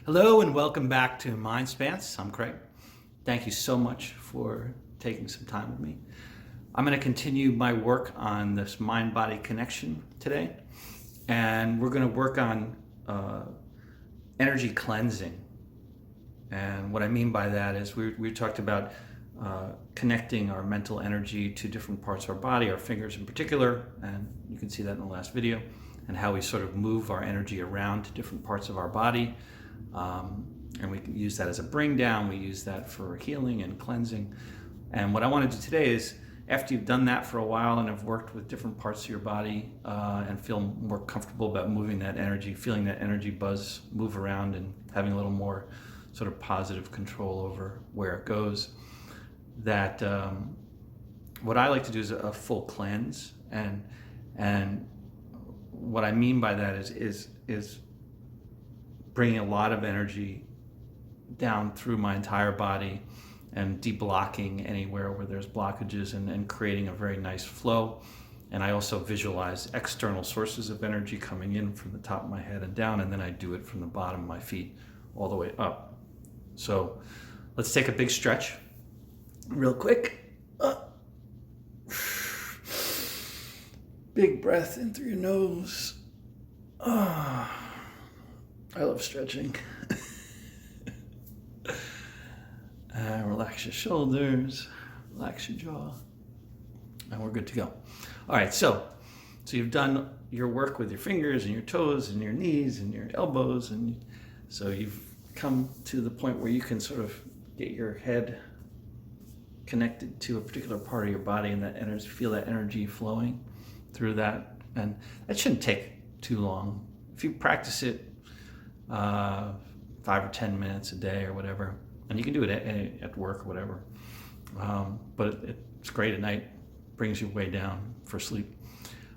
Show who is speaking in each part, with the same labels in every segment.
Speaker 1: Hello and welcome back to MindSpanse. I'm Craig. Thank you so much for taking some time with me. I'm going to continue my work on this mind-body connection today, and we're going to work on energy cleansing. And what I mean by that is we talked about connecting our mental energy to different parts of our body, our fingers in particular, and you can see that in the last video, and how we sort of move our energy around to different parts of our body. And we can use that as a bring down. We use that for healing and cleansing. And what I want to do today is, after you've done that for a while and have worked with different parts of your body and feel more comfortable about moving that energy, feeling that energy buzz move around and having a little more sort of positive control over where it goes, that what I like to do is a full cleanse. And what I mean by that is bringing a lot of energy down through my entire body and deblocking anywhere where there's blockages and creating a very nice flow. And I also visualize external sources of energy coming in from the top of my head and down, and then I do it from the bottom of my feet all the way up. So let's take a big stretch real quick. Big breath in through your nose. I love stretching. Relax your shoulders, relax your jaw, and we're good to go. All right, so you've done your work with your fingers and your toes and your knees and your elbows, and so you've come to the point where you can sort of get your head connected to a particular part of your body, and that energy, feel that energy flowing through that, and that shouldn't take too long. If you practice it 5 or 10 minutes a day or whatever, and you can do it at work or whatever, but it's great at night, brings you way down for sleep.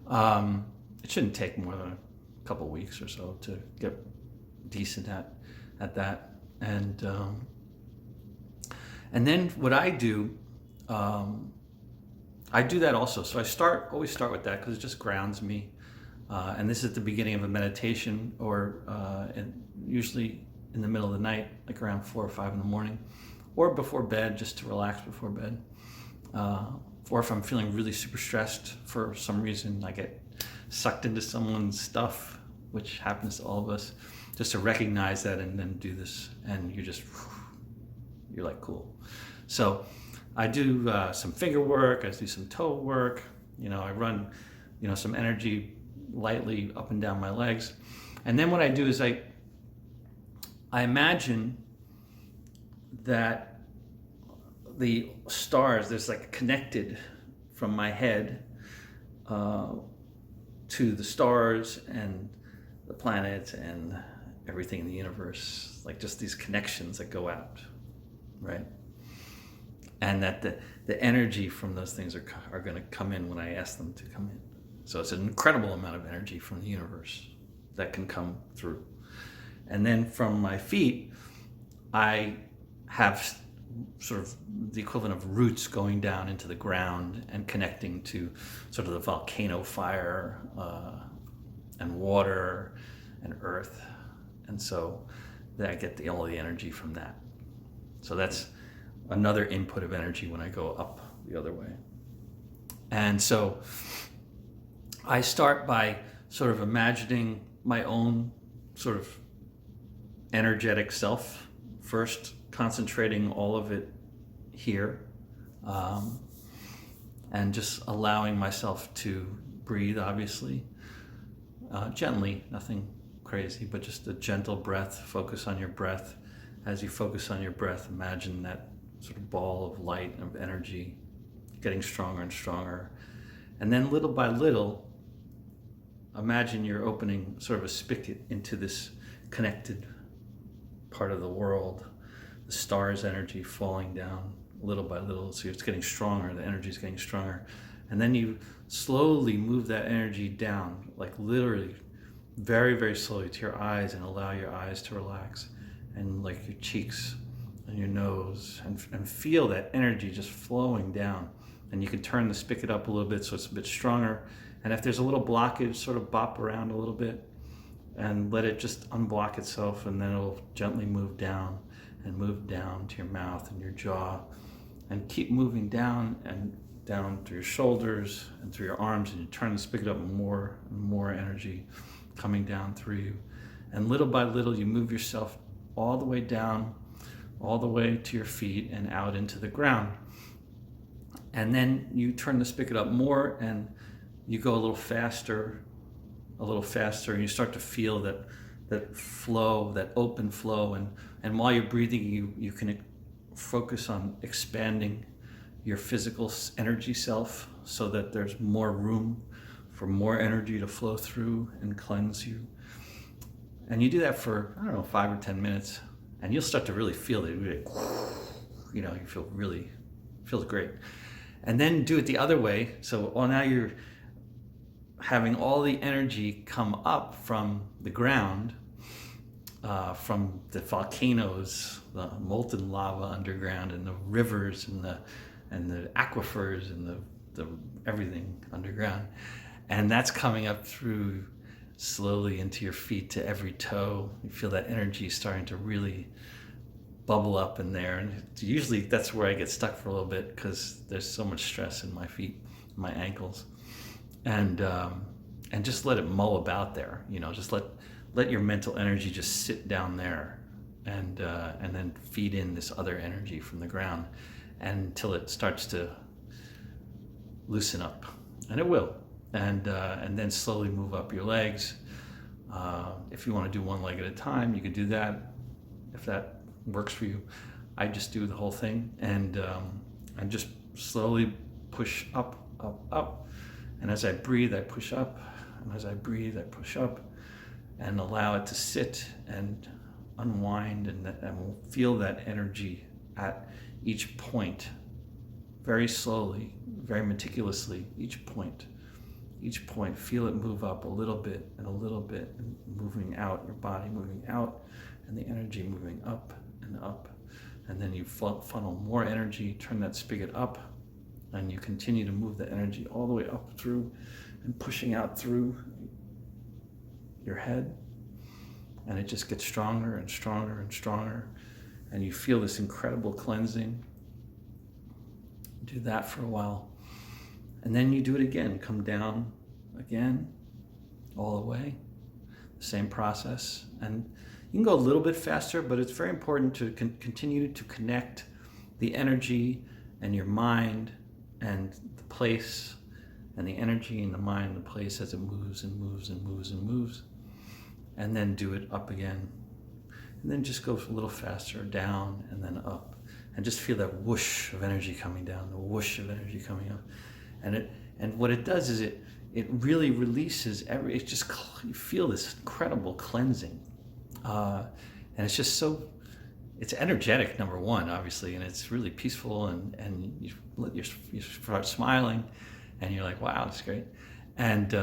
Speaker 1: It shouldn't take more than a couple weeks or so to get decent at that. And then what I do that also. So I always start with that because it just grounds me. And this is at the beginning of a meditation, or usually in the middle of the night, like around 4 or 5 in the morning, or before bed, just to relax before bed. Or if I'm feeling really super stressed for some reason, I get sucked into someone's stuff, which happens to all of us, just to recognize that and then do this, and you're like, cool. So I do some finger work, I do some toe work, I run, some energy lightly up and down my legs. And then what I do is I imagine that the stars, there's like connected from my head to the stars and the planets and everything in the universe, like just these connections that go out, right? And that the energy from those things are going to come in when I ask them to come in. So it's an incredible amount of energy from the universe that can come through. And then from my feet, I have sort of the equivalent of roots going down into the ground and connecting to sort of the volcano fire and water and earth. And so then I get all the energy from that. So that's another input of energy when I go up the other way. And so I start by sort of imagining my own sort of energetic self first, concentrating all of it here, and just allowing myself to breathe, obviously, gently, nothing crazy, but just a gentle breath. Focus on your breath. As you focus on your breath, imagine that sort of ball of light, of energy, getting stronger and stronger. And then little by little, imagine you're opening sort of a spigot into this connected part of the world, the star's energy falling down little by little. So it's getting stronger, the energy's getting stronger. And then you slowly move that energy down, like literally very, very slowly, to your eyes, and allow your eyes to relax, and like your cheeks and your nose, and feel that energy just flowing down. And you can turn the spigot up a little bit so it's a bit stronger. And if there's a little blockage, sort of bop around a little bit, and let it just unblock itself, and then it'll gently move down and move down to your mouth and your jaw, and keep moving down and down through your shoulders and through your arms, and you turn the spigot up, more and more energy coming down through you. And little by little, you move yourself all the way down, all the way to your feet and out into the ground. And then you turn the spigot up more, and you go a little faster, and you start to feel that flow, that open flow. And while you're breathing, you can focus on expanding your physical energy self so that there's more room for more energy to flow through and cleanse you. And you do that for, 5 or 10 minutes, and you'll start to really feel it. You feel really, feels great. And then do it the other way. So now you're having all the energy come up from the ground, from the volcanoes, the molten lava underground, and the rivers, and the aquifers, and the everything underground. And that's coming up through slowly into your feet to every toe. You feel that energy starting to really bubble up in there. And usually that's where I get stuck for a little bit, because there's so much stress in my feet, my ankles. And just let it mull about there. Just let your mental energy just sit down there, and then feed in this other energy from the ground, until it starts to loosen up, and it will. And then slowly move up your legs. If you want to do one leg at a time, you could do that, if that works for you. I just do the whole thing, and just slowly push up, up, up. And as I breathe, I push up, and as I breathe, I push up, and allow it to sit and unwind, and we'll feel that energy at each point, very slowly, very meticulously, each point, feel it move up a little bit, and moving out, your body moving out, and the energy moving up and up. And then you funnel more energy, turn that spigot up, and you continue to move the energy all the way up through, and pushing out through your head. And it just gets stronger and stronger and stronger. And you feel this incredible cleansing. Do that for a while. And then you do it again. Come down again, all the way. The same process. And you can go a little bit faster, but it's very important to continue to connect the energy and your mind and the place, and the energy and the mind and the place as it moves and moves and moves and moves. And then do it up again. And then just go a little faster, down and then up. And just feel that whoosh of energy coming down, the whoosh of energy coming up. And what it does is it really releases you feel this incredible cleansing. And it's just it's energetic, number one, obviously, and it's really peaceful, and you start smiling, and you're like, wow, it's great. And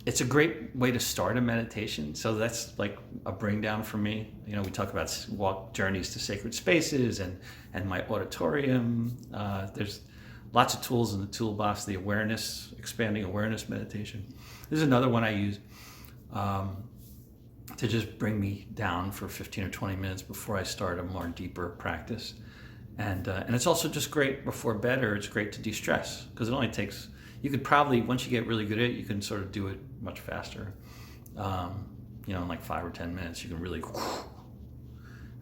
Speaker 1: it's a great way to start a meditation. So that's like a bring down for me. We talk about walk journeys to sacred spaces and my auditorium. There's lots of tools in the toolbox. The expanding awareness meditation. There's another one I use to just bring me down for 15 or 20 minutes before I start a more deeper practice. And it's also just great before bed, or it's great to de-stress, because it only takes, you could probably, once you get really good at it, you can sort of do it much faster. In like 5 or 10 minutes, you can really,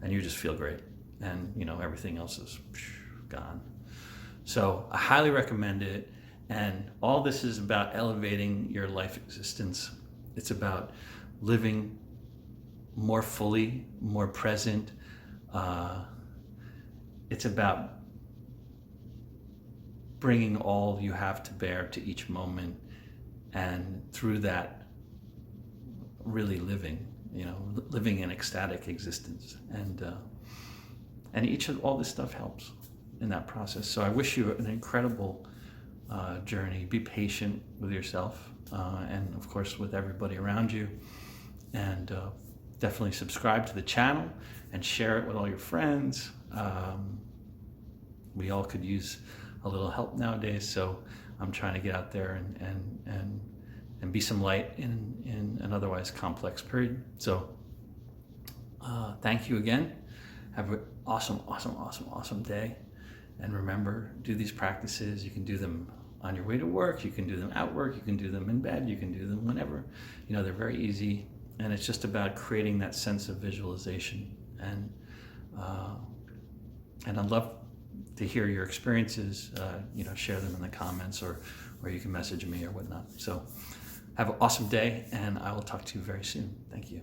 Speaker 1: and you just feel great. And, everything else is gone. So I highly recommend it. And all this is about elevating your life existence. It's about living more fully, more present. It's about bringing all you have to bear to each moment, and through that, really living an ecstatic existence. And each of all this stuff helps in that process. So I wish you an incredible journey. Be patient with yourself, and of course with everybody around you. And definitely subscribe to the channel and share it with all your friends. We all could use a little help nowadays, so I'm trying to get out there and and be some light in an otherwise complex period. So thank you again. Have an awesome day. And remember, do these practices. You can do them on your way to work. You can do them at work. You can do them in bed. You can do them whenever. You know, they're very easy. And it's just about creating that sense of visualization. And I'd love to hear your experiences. Share them in the comments, or you can message me or whatnot. So have an awesome day, and I will talk to you very soon. Thank you.